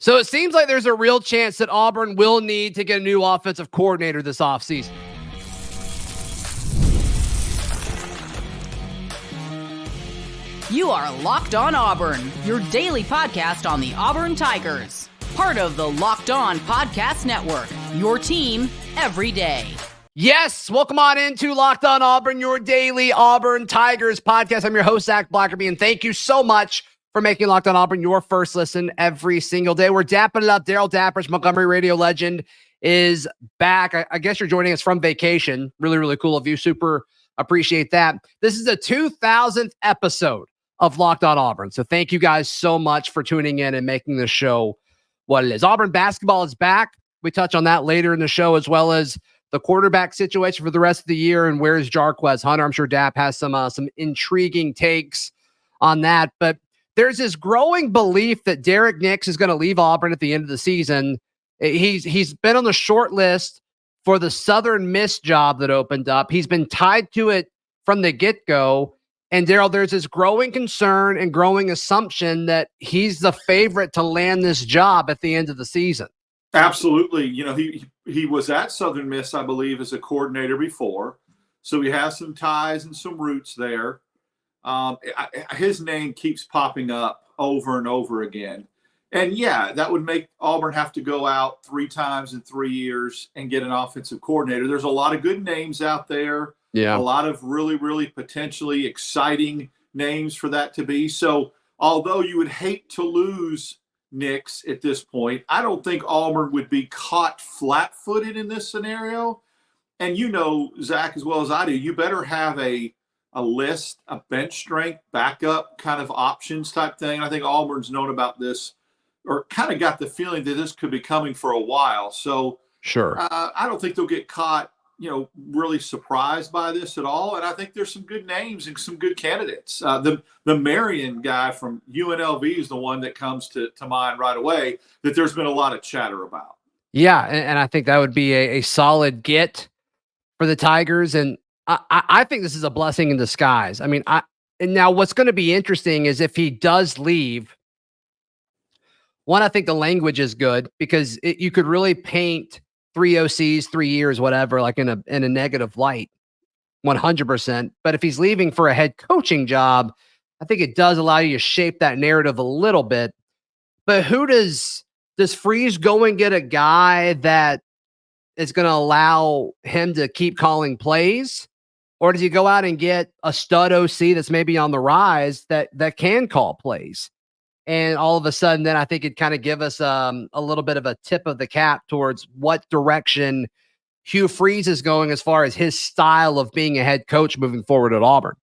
So it seems like there's a real chance that Auburn will need to get a new offensive coordinator this offseason. You are Locked On Auburn, your daily podcast on the Auburn Tigers. Part of the Locked On Podcast Network, your team every day. Yes, welcome on into Locked On Auburn, your daily Auburn Tigers podcast. I'm your host, Zach Blackerby, and thank you so much for making Locked On Auburn your first listen every single day. We're dapping it up. Daryl Dappers, Montgomery radio legend, is back. I guess you're joining us from vacation. Really, really cool of you. Super appreciate that. This is the 2000th episode of Locked On Auburn. So thank you guys so much for tuning in and making the show what it is. Auburn basketball is back. We touch on that later in the show, as well as the quarterback situation for the rest of the year and where's Jarquez Hunter. I'm sure Dapp has some intriguing takes on that. But there's this growing belief that Derrick Nix is going to leave Auburn at the end of the season. He's been on the short list for the Southern Miss job that opened up. He's been tied to it from the get-go. And Daryl, there's this growing concern and growing assumption that he's the favorite to land this job at the end of the season. Absolutely. You know, he was at Southern Miss, I believe, as a coordinator before. So he has some ties and some roots there. His name keeps popping up over and over again. And yeah, that would make Auburn have to go out 3 times in 3 years and get an offensive coordinator. There's a lot of good names out there. Yeah. A lot of really, really potentially exciting names for that to be. So although you would hate to lose Nix at this point, I don't think Auburn would be caught flat-footed in this scenario. And you know, Zach, as well as I do, you better have a list, a bench strength, backup kind of options type thing. I think Auburn's known about this, or kind of got the feeling that this could be coming for a while. So sure, I don't think they'll get caught, really surprised by this at all. And I think there's some good names and some good candidates. The Marion guy from UNLV is the one that comes to mind right away that there's been a lot of chatter about. Yeah, and I think that would be a solid get for the Tigers. And I think this is a blessing in disguise. I mean, and now what's going to be interesting is if he does leave. One, I think the language is good because you could really paint 3 OCs, 3 years, whatever, like in a negative light, 100%. But if he's leaving for a head coaching job, I think it does allow you to shape that narrative a little bit. But who does Freeze go and get a guy that is going to allow him to keep calling plays? Or does he go out and get a stud OC that's maybe on the rise that can call plays? And all of a sudden, then I think it'd kind of give us a little bit of a tip of the cap towards what direction Hugh Freeze is going as far as his style of being a head coach moving forward at Auburn.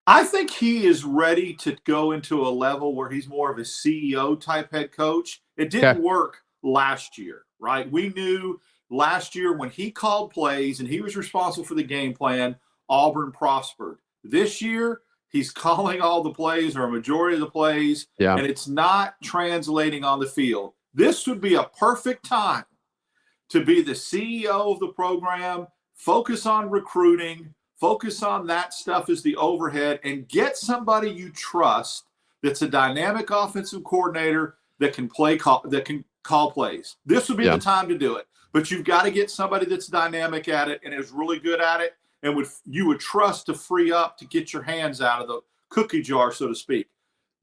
I think he is ready to go into a level where he's more of a CEO type head coach. It didn't work last year, right? We knew last year when he called plays and he was responsible for the game plan, Auburn prospered. This year, he's calling all the plays or a majority of the plays, and it's not translating on the field. This would be a perfect time to be the CEO of the program, focus on recruiting, focus on that stuff as the overhead, and get somebody you trust that's a dynamic offensive coordinator that can call plays. This would be the time to do it. But you've got to get somebody that's dynamic at it and is really good at it, and you would trust to free up to get your hands out of the cookie jar, so to speak.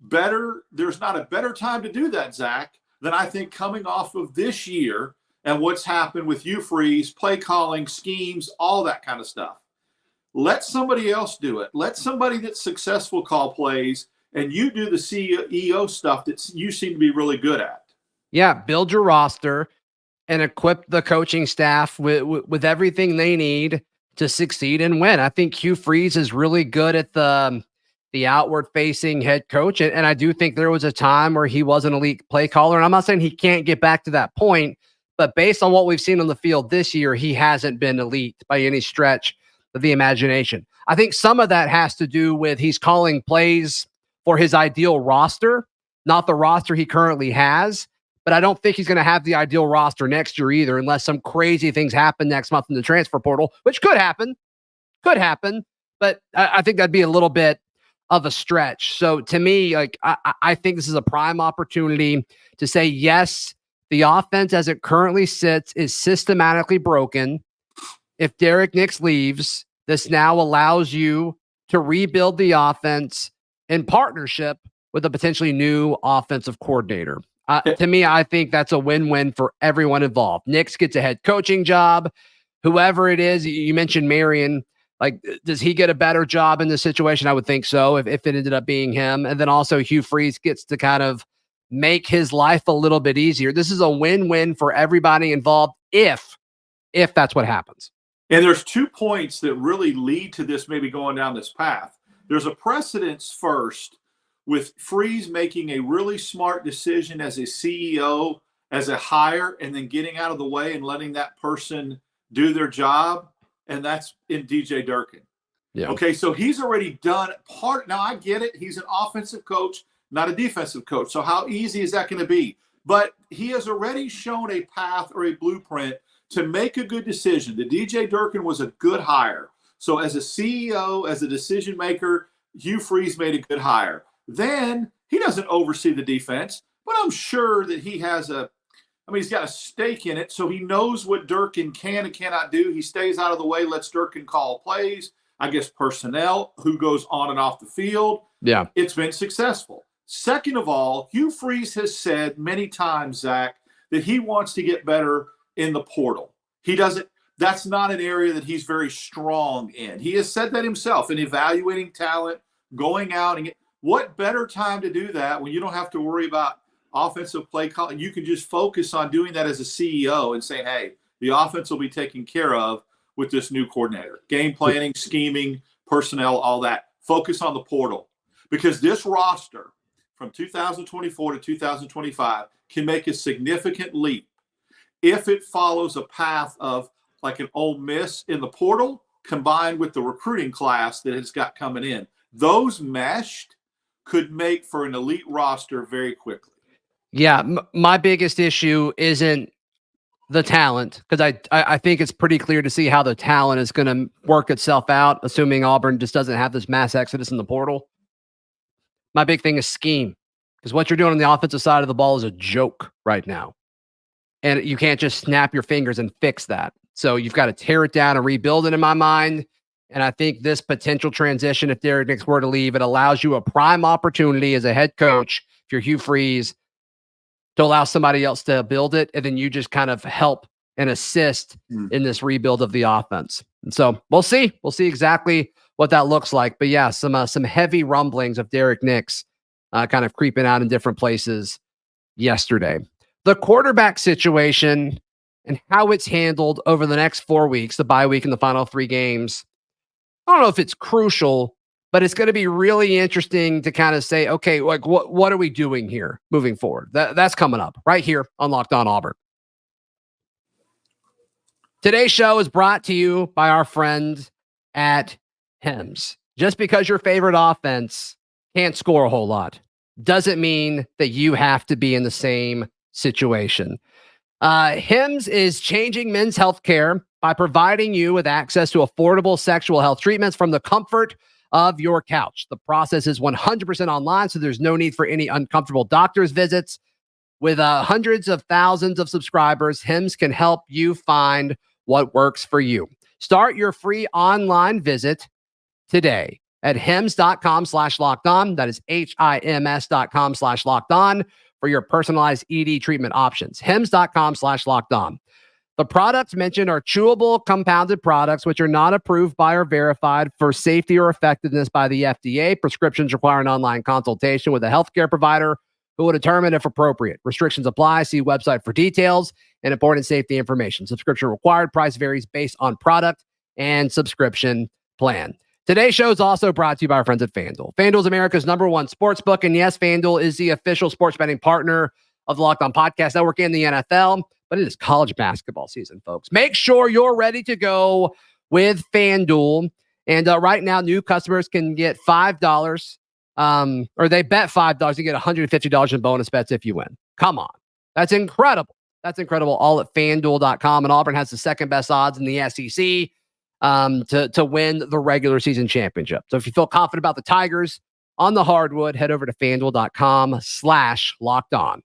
There's not a better time to do that, Zach, than I think coming off of this year and what's happened with Hugh Freeze, play calling, schemes, all that kind of stuff. Let somebody else do it. Let somebody that's successful call plays, and you do the CEO stuff that you seem to be really good at. Yeah, build your roster and equip the coaching staff with everything they need to succeed and win. I think Hugh Freeze is really good at the outward-facing head coach, and I do think there was a time where he was an elite play caller, and I'm not saying he can't get back to that point, but based on what we've seen on the field this year, he hasn't been elite by any stretch of the imagination. I think some of that has to do with he's calling plays for his ideal roster, not the roster he currently has. But I don't think he's going to have the ideal roster next year either, unless some crazy things happen next month in the transfer portal, which could happen. But I think that'd be a little bit of a stretch. So to me, like I think this is a prime opportunity to say, yes, the offense as it currently sits is systematically broken. If Derrick Nix leaves, this now allows you to rebuild the offense in partnership with a potentially new offensive coordinator. To me, I think that's a win-win for everyone involved. Nix gets a head coaching job. Whoever it is, you mentioned Marion. Like, does he get a better job in this situation? I would think so if it ended up being him. And then also Hugh Freeze gets to kind of make his life a little bit easier. This is a win-win for everybody involved if that's what happens. And there's 2 points that really lead to this maybe going down this path. There's a precedence first with Freeze making a really smart decision as a CEO, as a hire, and then getting out of the way and letting that person do their job. And that's in DJ Durkin. Yeah. Okay, so he's already done part. Now, I get it. He's an offensive coach, not a defensive coach. So how easy is that going to be? But he has already shown a path or a blueprint to make a good decision. The DJ Durkin was a good hire. So as a CEO, as a decision maker, Hugh Freeze made a good hire. Then he doesn't oversee the defense, but I'm sure that he has he's got a stake in it, so he knows what Durkin can and cannot do. He stays out of the way, lets Durkin call plays, I guess personnel, who goes on and off the field. Yeah. It's been successful. Second of all, Hugh Freeze has said many times, Zach, that he wants to get better in the portal. That's not an area that he's very strong in. He has said that himself in evaluating talent, going out and what better time to do that when you don't have to worry about offensive play calling. You can just focus on doing that as a CEO and say, hey, the offense will be taken care of with this new coordinator. Game planning, scheming, personnel, all that. Focus on the portal. Because this roster from 2024 to 2025 can make a significant leap if it follows a path of like an Ole Miss in the portal combined with the recruiting class that it's got coming in. Those meshed could make for an elite roster very quickly. Yeah, my biggest issue isn't the talent, because I think it's pretty clear to see how the talent is going to work itself out, assuming Auburn just doesn't have this mass exodus in the portal. My big thing is scheme, because what you're doing on the offensive side of the ball is a joke right now. And you can't just snap your fingers and fix that. So you've got to tear it down and rebuild it in my mind. And I think this potential transition, if Derrick Nix were to leave, it allows you a prime opportunity as a head coach, if you're Hugh Freeze, to allow somebody else to build it. And then you just kind of help and assist in this rebuild of the offense. And so we'll see. We'll see exactly what that looks like. But yeah, some heavy rumblings of Derrick Nix kind of creeping out in different places yesterday. The quarterback situation and how it's handled over the next 4 weeks, the bye week and the final 3 games, I don't know if it's crucial, but it's going to be really interesting to kind of say, okay, like what are we doing here moving forward? That's coming up right here on Locked On Auburn. Today's show is brought to you by our friend at Hims. Just because your favorite offense can't score a whole lot doesn't mean that you have to be in the same situation. Hims is changing men's health care by providing you with access to affordable sexual health treatments from the comfort of your couch. The process is 100% online, so there's no need for any uncomfortable doctor's visits. With hundreds of thousands of subscribers, Hims can help you find what works for you. Start your free online visit today at hims.com/lockedon. That is HIMS.com/lockedon for your personalized ED treatment options. hims.com/lockedon. The products mentioned are chewable compounded products, which are not approved by or verified for safety or effectiveness by the FDA. Prescriptions require an online consultation with a healthcare provider who will determine if appropriate. Restrictions apply. See website for details and important safety information. Subscription required. Price varies based on product and subscription plan. Today's show is also brought to you by our friends at FanDuel. FanDuel is America's #1 sports book. And yes, FanDuel is the official sports betting partner of the Locked On Podcast Network and the NFL. But it is college basketball season, folks. Make sure you're ready to go with FanDuel. And right now, new customers can get $5, or they bet $5 to get $150 in bonus bets if you win. Come on. That's incredible. That's incredible. All at FanDuel.com. And Auburn has the second best odds in the SEC to win the regular season championship. So if you feel confident about the Tigers, on the hardwood, head over to FanDuel.com/lockedon.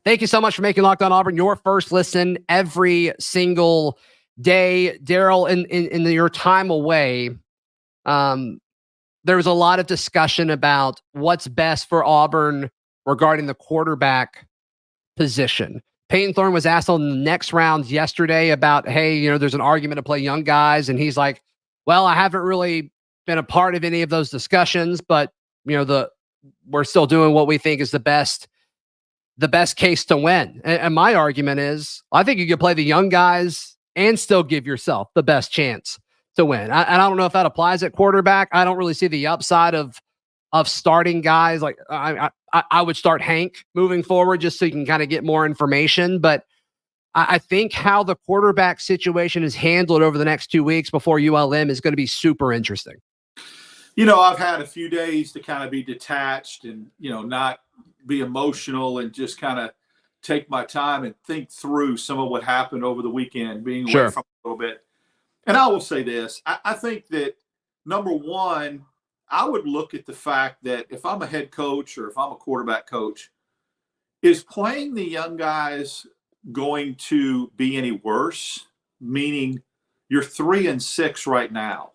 Thank you so much for making Locked On Auburn your first listen every single day. Daryl, in your time away, there was a lot of discussion about what's best for Auburn regarding the quarterback position. Payton Thorne was asked on the next round yesterday about, hey, there's an argument to play young guys. And he's like, well, I haven't really been a part of any of those discussions, but we're still doing what we think is the best case to win. And my argument is, I think you could play the young guys and still give yourself the best chance to win. I don't know if that applies at quarterback. I don't really see the upside of starting guys. Like I would start Hank moving forward just so you can kind of get more information. But I think how the quarterback situation is handled over the next 2 weeks before ULM is going to be super interesting. I've had a few days to kind of be detached and, not be emotional and just kind of take my time and think through some of what happened over the weekend, being away from a little bit. And I will say this. I think that, number one, I would look at the fact that if I'm a head coach or if I'm a quarterback coach, is playing the young guys going to be any worse? Meaning you're 3-6 right now.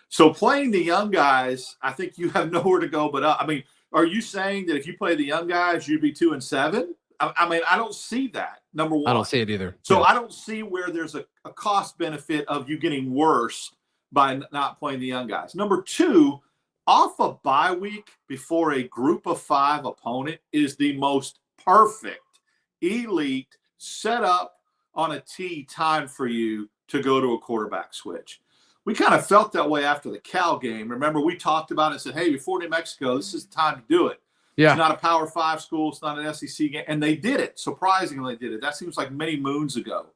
So playing the young guys, I think you have nowhere to go but up. I mean, are you saying that if you play the young guys, you'd be 2-7? I mean, I don't see that, number one. I don't see it either. So I don't see where there's a cost benefit of you getting worse by not playing the young guys. Number two, off a bye week before a group of 5 opponent is the most perfect, elite, set up on a tee time for you to go to a quarterback switch. We kind of felt that way after the Cal game. Remember, we talked about it and said, hey, before New Mexico, this is the time to do it. Yeah. It's not a Power 5 school. It's not an SEC game. And they did it. Surprisingly, they did it. That seems like many moons ago.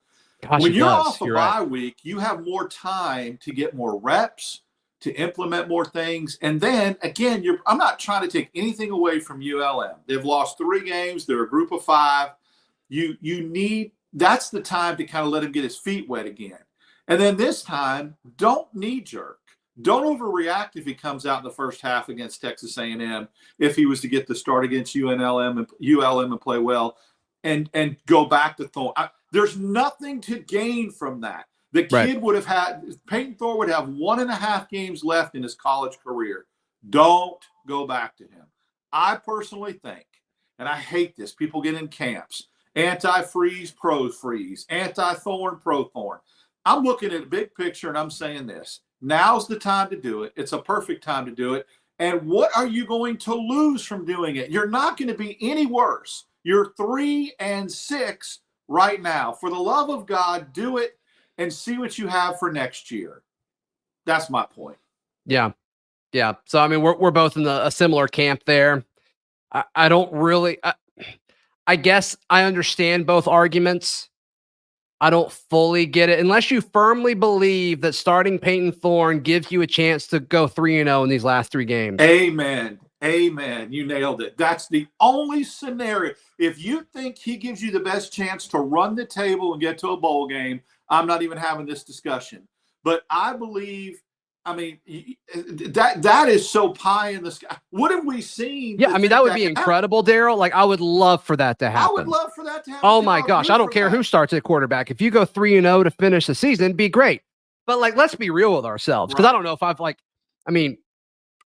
Gosh, when you're off a bye week, you have more time to get more reps, to implement more things. And then, again, I'm not trying to take anything away from ULM. They've lost 3 games. They're a group of 5. That's the time to kind of let him get his feet wet again. And then this time, don't knee-jerk. Don't overreact if he comes out in the first half against Texas A&M, if he was to get the start against ULM and play well, and go back to Thorne. There's nothing to gain from that. The kid would have had – Payton Thorne would have 1.5 games left in his college career. Don't go back to him. I personally think, and I hate this, people get in camps, anti-freeze, pro-freeze, anti-Thorne, pro-Thorne. I'm looking at a big picture, and I'm saying this. Now's the time to do it. It's a perfect time to do it. And what are you going to lose from doing it? You're not going to be any worse. You're 3-6 right now. For the love of God, do it and see what you have for next year. That's my point. Yeah. Yeah. So, I mean, we're both in a similar camp there. I don't really I guess I understand both arguments. I don't fully get it unless you firmly believe that starting Payton Thorne gives you a chance to go 3-0 in these last 3 games. Amen. Amen. You nailed it. That's the only scenario. If you think he gives you the best chance to run the table and get to a bowl game, I'm not even having this discussion. But I believe, I mean, that is so pie in the sky. What have we seen? Yeah, I mean, that would be incredible, Daryl. Like, I would love for that to happen. I would love for that to happen. Oh, my gosh. I don't care who starts at quarterback. If you go 3-0 to finish the season, it'd be great. But, like, let's be real with ourselves. Because I don't know if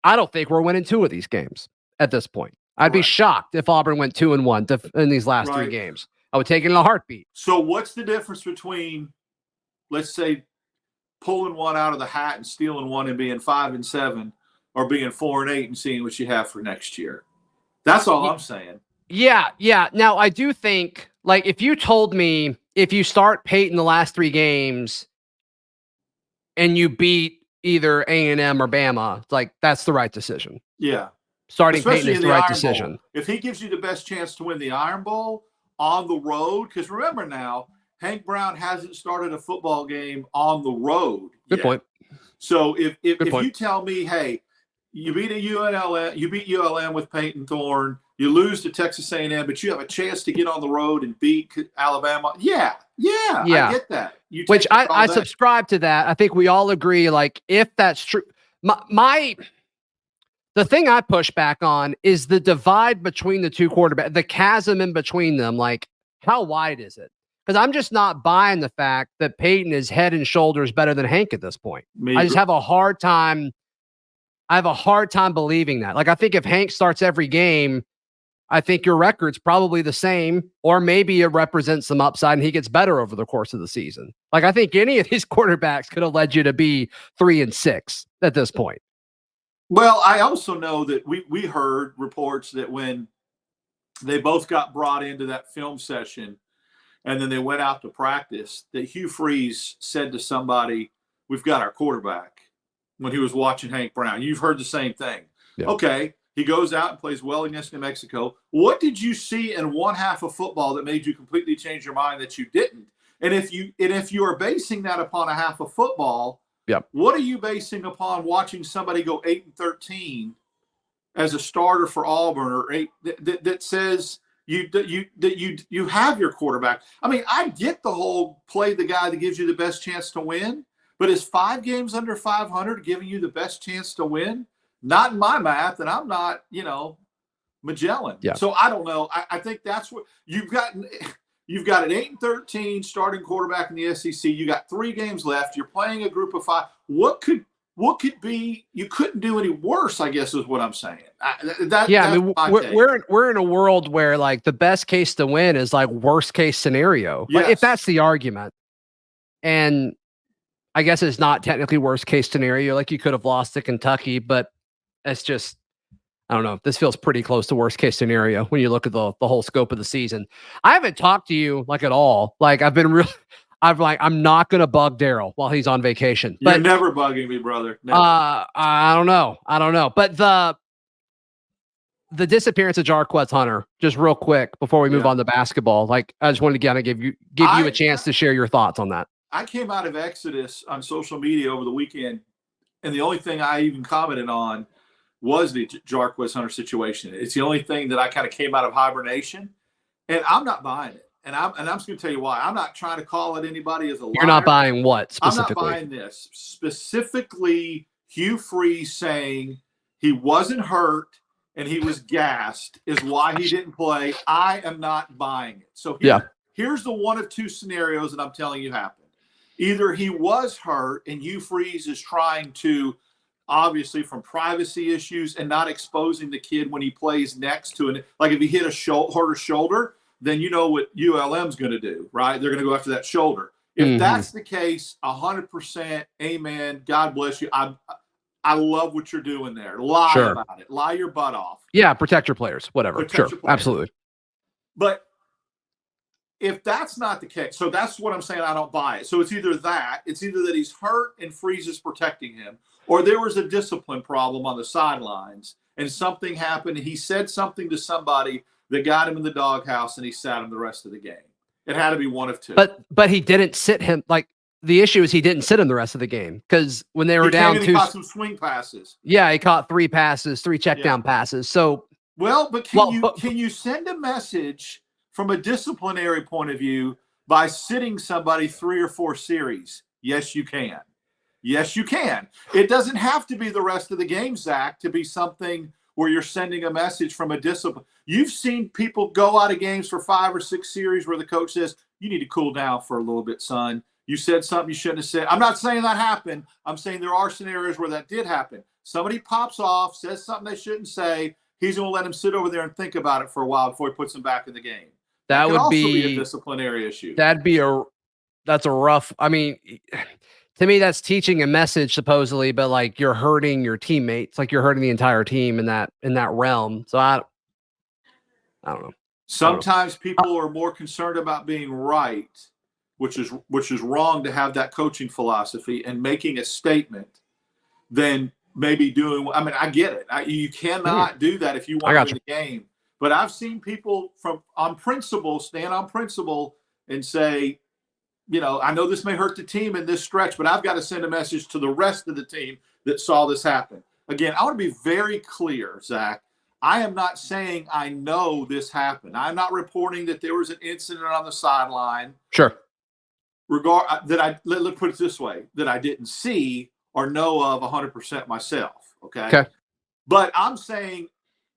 I don't think we're winning 2 of these games at this point. I'd be shocked if Auburn went 2-1 in these last 3 games. I would take it in a heartbeat. So what's the difference between, let's say, pulling one out of the hat and stealing one and being 5-7, or being 4-8 and seeing what you have for next year? That's all I'm saying. Yeah. Now, I do think, like, if you told me if you start Payton the last 3 games and you beat either A&M or Bama, like, that's the right decision. Yeah. Starting Payton is the right decision. Bowl. If he gives you the best chance to win the Iron Bowl on the road, because remember now, Hank Brown hasn't started a football game on the road yet. Good point. So if you tell me, hey, you beat ULM with Payton Thorne, you lose to Texas A&M, but you have a chance to get on the road and beat Alabama. Yeah, I get that. Which I subscribe to that. I think we all agree, like, if that's true. The thing I push back on is the divide between the two quarterbacks, the chasm in between them. Like, how wide is it? Because I'm just not buying the fact that Payton is head and shoulders better than Hank at this point. I just have a hard time. I have a hard time believing that. Like, I think if Hank starts every game, I think your record's probably the same, or maybe it represents some upside and he gets better over the course of the season. Like, I think any of these quarterbacks could have led you to be 3-6 at this point. Well, I also know that we heard reports that when they both got brought into that film session and then they went out to practice, that Hugh Freeze said to somebody, "We've got our quarterback," when he was watching Hank Brown. You've heard the same thing. Yeah. Okay, he goes out and plays well against New Mexico. What did you see in one half of football that made you completely change your mind that you didn't? And if you are basing that upon a half of football, yep, what are you basing upon watching somebody go 8-13 as a starter for Auburn, or that says you have your quarterback? I mean, I get the whole play the guy that gives you the best chance to win, but is 5 games under 500 giving you the best chance to win? Not in my math, and I'm not, Magellan. Yeah. So I don't know. I think that's what you've got. You've got an 8-13 starting quarterback in the SEC. You got 3 games left. You're playing a group of 5. What could be? You couldn't do any worse, I guess, is what I'm saying. We're in a world where, like, the best case to win is like worst case scenario. Yes. Like, if that's the argument, and I guess it's not technically worst case scenario. Like, you could have lost to Kentucky, but it's just, I don't know. This feels pretty close to worst case scenario when you look at the whole scope of the season. I haven't talked to you like at all. Like, I'm not going to bug Daryl while he's on vacation. You're never bugging me, brother. Never. I don't know. But the disappearance of Jarquez Hunter, just real quick before we move on to basketball, like, I just wanted to kind of give you a chance to share your thoughts on that. I came out of Exodus on social media over the weekend, and the only thing I even commented on was the Jarquez Hunter situation. It's the only thing that I kind of came out of hibernation, and I'm not buying it. And I'm just going to tell you why. I'm not trying to call it anybody as a liar. You're not buying what specifically? I'm not buying this. Specifically, Hugh Freeze saying he wasn't hurt and he was gassed is why he didn't play. I am not buying it. So here's the one of two scenarios that I'm telling you happened. Either he was hurt and Hugh Freeze is trying to, obviously from privacy issues and not exposing the kid when he plays next to it. Like, if he hurt a shoulder, then you know what ULM's going to do, right? They're going to go after that shoulder. If that's the case, 100%, amen. God bless you. I love what you're doing there. Lie about it. Lie your butt off. Yeah, protect your players. Whatever. Your players. Absolutely. But if that's not the case, so that's what I'm saying. I don't buy it. So it's either that he's hurt and Freeze is protecting him, or there was a discipline problem on the sidelines and something happened. And he said something to somebody that got him in the doghouse and he sat him the rest of the game. It had to be one of two. But he didn't sit him. Like, the issue is he didn't sit him the rest of the game, because when they were down 2, he caught some swing passes. Yeah, he caught 3 passes, 3 check down passes. So can you send a message from a disciplinary point of view by sitting somebody 3 or 4 series? Yes, you can. Yes, you can. It doesn't have to be the rest of the game, Zach, to be something where you're sending a message from a discipline. You've seen people go out of games for 5 or 6 series where the coach says, you need to cool down for a little bit, son. You said something you shouldn't have said. I'm not saying that happened. I'm saying there are scenarios where that did happen. Somebody pops off, says something they shouldn't say. He's going to let him sit over there and think about it for a while before he puts him back in the game. That would also be a disciplinary issue. That's a rough. I mean, to me, that's teaching a message supposedly, but like, you're hurting your teammates, like you're hurting the entire team in that realm. So I don't know. Sometimes people are more concerned about being right, which is wrong to have that coaching philosophy and making a statement, than maybe doing. I mean, I get it. You cannot do that if you want to win the game. But I've seen people stand on principle and say, I know this may hurt the team in this stretch, but I've got to send a message to the rest of the team that saw this happen. Again, I want to be very clear, Zach. I am not saying I know this happened. I'm not reporting that there was an incident on the sideline. Sure. Let's put it this way, that I didn't see or know of 100% myself. Okay. But I'm saying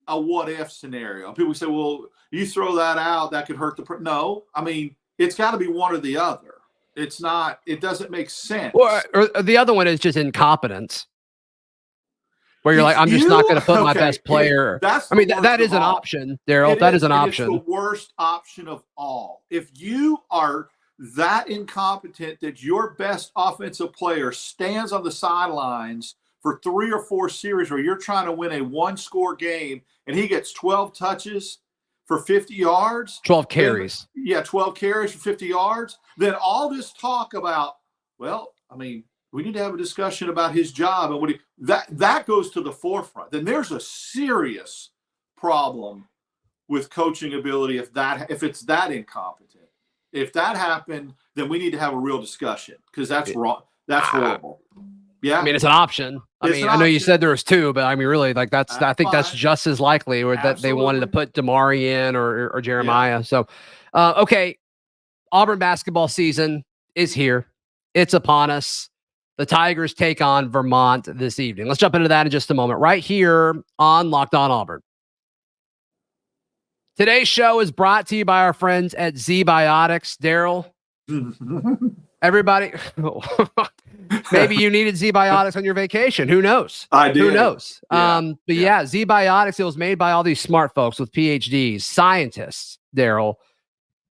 a what-if scenario. People say, well, you throw that out, that could hurt the – no. I mean, it's got to be one or the other. It's not – it doesn't make sense. Or the other one is just incompetence. Where you're like, I'm just not going to put my best player. That is an option, Daryl. That is an option. It's the worst option of all. If you are that incompetent that your best offensive player stands on the sidelines for 3 or 4 series where you're trying to win a one-score game and he gets 12 touches for 50 yards. 12 carries. 12 carries for 50 yards. Then all this talk about, we need to have a discussion about his job and that goes to the forefront. Then there's a serious problem with coaching ability if it's that incompetent. If that happened, then we need to have a real discussion because that's wrong. That's horrible. Yeah, I mean it's an option. I know you said there was 2, but really I think that's just as likely, or that they wanted to put Damari in or Jeremiah. Yeah. So, okay, Auburn basketball season is here. It's upon us. The Tigers take on Vermont this evening. Let's jump into that in just a moment, right here on Locked On Auburn. Today's show is brought to you by our friends at ZBiotics. Daryl, everybody, maybe you needed ZBiotics on your vacation. Who knows? I did. Who knows? Yeah. ZBiotics, it was made by all these smart folks with PhDs, scientists, Daryl.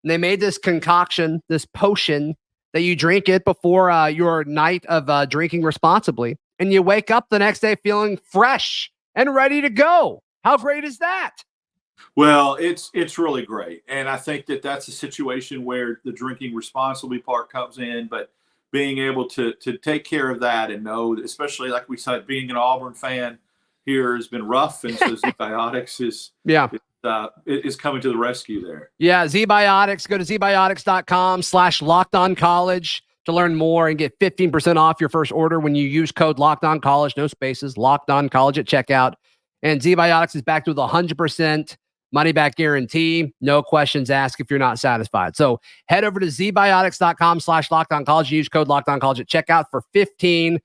And they made this concoction, this potion that you drink it before your night of drinking responsibly. And you wake up the next day feeling fresh and ready to go. How great is that? Well, it's really great. And I think that's a situation where the drinking responsibly part comes in, but being able to take care of that and know, especially like we said, being an Auburn fan here has been rough. And so ZBiotics is coming to the rescue there. Yeah, ZBiotics. Go to zbiotics.com/LockedOnCollege to learn more and get 15% off your first order when you use code LockedOnCollege, no spaces, LockedOnCollege at checkout. And ZBiotics is backed with 100% money-back guarantee. No questions asked if you're not satisfied. So head over to zbiotics.com/LockedOnCollege. Use code LockedOnCollege at checkout for 15%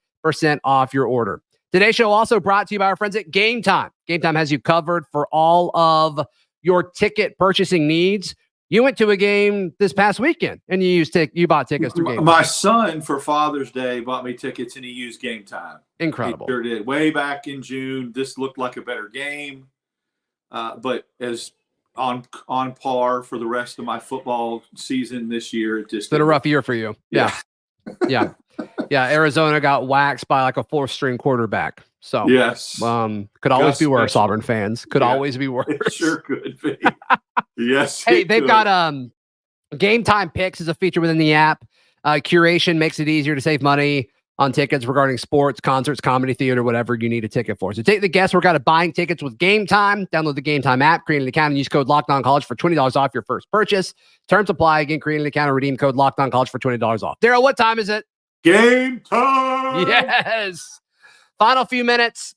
off your order. Today's show also brought to you by our friends at Game Time. Game Time has you covered for all of your ticket purchasing needs. You went to a game this past weekend and you bought tickets through Game Time. My son for Father's Day bought me tickets and he used Game Time. Incredible. He sure did. Way back in June, this looked like a better game. But as on par for the rest of my football season this year, it just been a rough year for you. Yeah. Arizona got waxed by like a 4th-string quarterback. So yes, could always be worse. Auburn fans could always be worse. It sure could be. Yes. Hey, they've got Game Time Picks is a feature within the app. Curation makes it easier to save money on tickets regarding sports, concerts, comedy, theater, whatever you need a ticket for. So take the guesswork out of buying tickets with Game Time. Download the Game Time app, create an account, and use code LockedOnCollege for $20 off your first purchase. Terms apply. Again, create an account and redeem code LockedOnCollege for $20 off. Daryl, what time is it? Game time! Yes! Final few minutes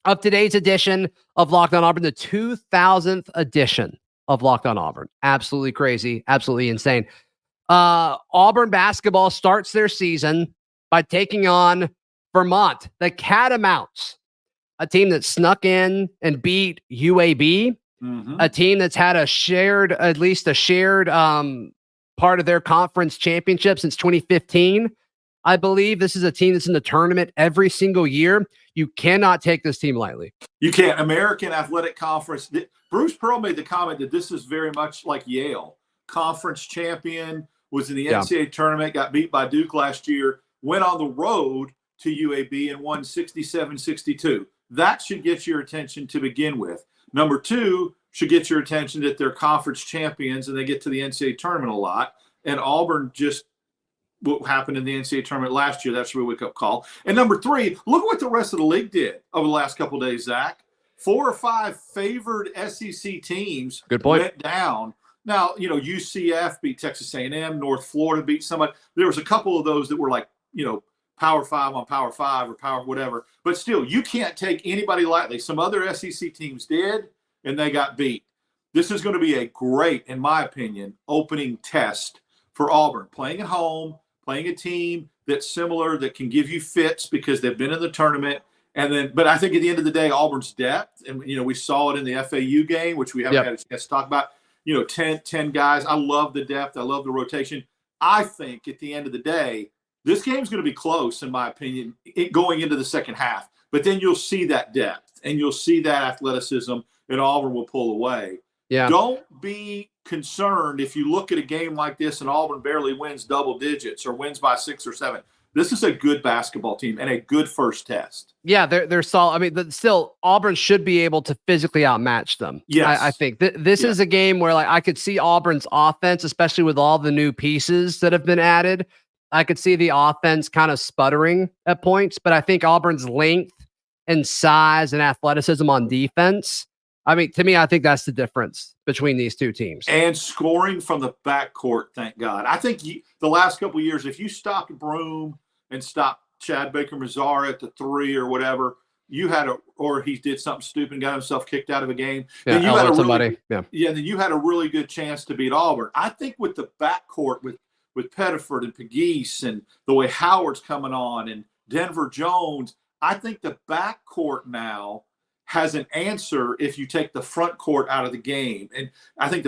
of today's edition of Locked On Auburn, the 2000th edition of Locked On Auburn. Absolutely crazy. Absolutely insane. Auburn basketball starts their season by taking on Vermont, the Catamounts, a team that snuck in and beat UAB, a team that's had at least a shared part of their conference championship since 2015. I believe this is a team that's in the tournament every single year. You cannot take this team lightly. You can't. American Athletic Conference. Bruce Pearl made the comment that this is very much like Yale. Conference champion, was in the NCAA tournament, got beat by Duke last year, went on the road to UAB and won 67-62. That should get your attention to begin with. Number 2 should get your attention that they're conference champions and they get to the NCAA tournament a lot. And Auburn just what happened in the NCAA tournament last year. That's your wake-up call. And number 3, look at what the rest of the league did over the last couple of days, Zach. 4 or 5 favored SEC teams went down. Now, UCF beat Texas A&M. North Florida beat somebody. There was a couple of those that were like, Power 5 on Power 5 or Power whatever. But still, you can't take anybody lightly. Some other SEC teams did, and they got beat. This is going to be a great, in my opinion, opening test for Auburn. Playing at home, playing a team that's similar, that can give you fits because they've been in the tournament, But I think at the end of the day, Auburn's depth, and we saw it in the FAU game, which we haven't had a chance to talk about. 10 guys. I love the depth. I love the rotation. I think at the end of the day, this game's going to be close, in my opinion, going into the second half. But then you'll see that depth and you'll see that athleticism, and Auburn will pull away. Yeah. Don't be concerned if you look at a game like this and Auburn barely wins double digits or wins by 6 or 7. This is a good basketball team and a good first test. Yeah, they're solid. I mean, still, Auburn should be able to physically outmatch them. Yes. I think this is a game where I could see Auburn's offense, especially with all the new pieces that have been added. I could see the offense kind of sputtering at points, but I think Auburn's length and size and athleticism on defense, I mean, to me, I think that's the difference between these two teams. And scoring from the backcourt, thank God. I think the last couple of years, if you stopped Broome and stopped Chad Baker-Mazara at the 3 or whatever, or he did something stupid and got himself kicked out of a game. Yeah, then you had then you had a really good chance to beat Auburn. I think with the backcourt with Pettiford and Pegues and the way Howard's coming on and Denver Jones, I think the backcourt now has an answer if you take the front court out of the game. And I think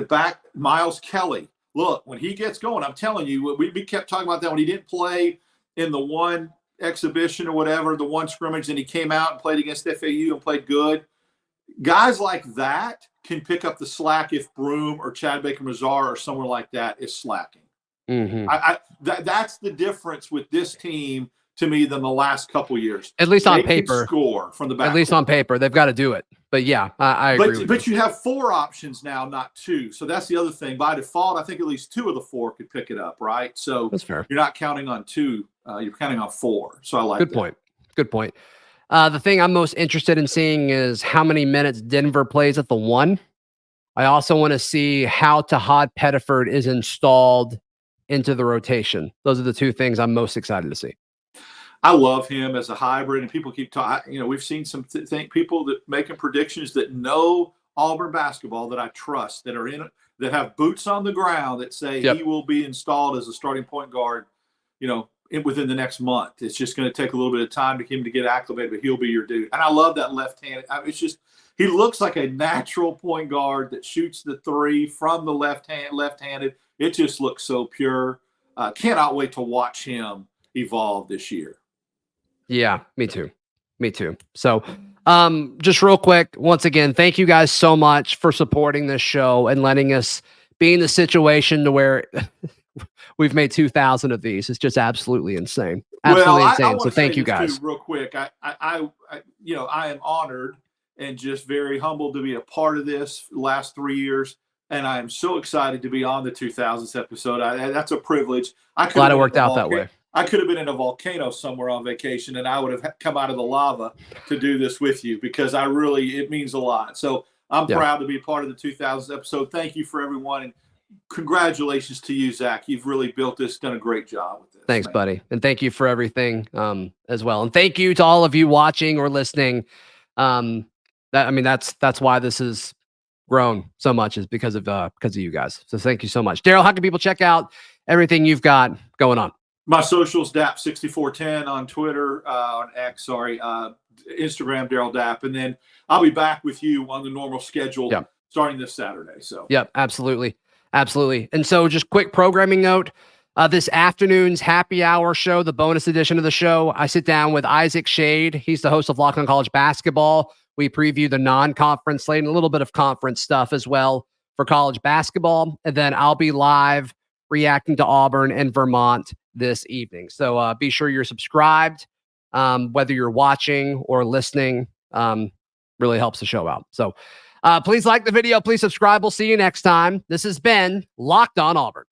Miles Kelly, look, when he gets going, I'm telling you, we kept talking about that when he didn't play in the one exhibition or whatever, the one scrimmage, and he came out and played against FAU and played good. Guys like that can pick up the slack if Broome or Chad Baker-Mazara or someone like that is slacking. Mm-hmm. That's the difference with this team to me than the last couple years. At least on paper, score from the back. At least on paper, they've got to do it. But yeah, I agree. But you have 4 options now, not 2. So that's the other thing. By default, I think at least 2 of the 4 could pick it up, right? So that's fair. You're not counting on 2. You're counting on 4. So I like that. Good point. The thing I'm most interested in seeing is how many minutes Denver plays at the 1. I also want to see how Tahad Pettiford is installed into the rotation. Those are the 2 things I'm most excited to see. I love him as a hybrid, and people keep talking. We've seen some people that making predictions that know Auburn basketball that I trust, that have boots on the ground, that say he will be installed as a starting point guard, within the next month. It's just going to take a little bit of time for him to get acclimated, but he'll be your dude. And I love that left-handed. He looks like a natural point guard that shoots the 3 from the left-handed. It just looks so pure. Cannot wait to watch him evolve this year. Yeah, me too. So, just real quick, once again, thank you guys so much for supporting this show and letting us be in the situation to where we've made 2,000 of these. It's just absolutely insane. Insane. So thank you guys. Real quick, I am honored and just very humbled to be a part of this last 3 years. And I am so excited to be on the 2000th episode. That's a privilege. Glad it worked out that way. I could have been in a volcano somewhere on vacation, and I would have come out of the lava to do this with you because it means a lot. So I'm proud to be part of the 2000th episode. Thank you for everyone, and congratulations to you, Zach. You've really built this, done a great job with this. Thanks, buddy. And thank you for everything as well. And thank you to all of you watching or listening. That's why this has grown so much, is because of you guys. So thank you so much. Daryl, how can people check out everything you've got going on? My socials, DAP6410 on Twitter, on X, Instagram, Daryl Dapp. And then I'll be back with you on the normal schedule starting this Saturday. So, absolutely. And so just quick programming note, this afternoon's happy hour show, the bonus edition of the show, I sit down with Isaac Shade. He's the host of Locked On College Basketball. We preview the non-conference slate and a little bit of conference stuff as well for college basketball. And then I'll be live reacting to Auburn and Vermont this evening. So be sure you're subscribed, whether you're watching or listening. Really helps the show out. So please like the video. Please subscribe. We'll see you next time. This has been Locked On Auburn.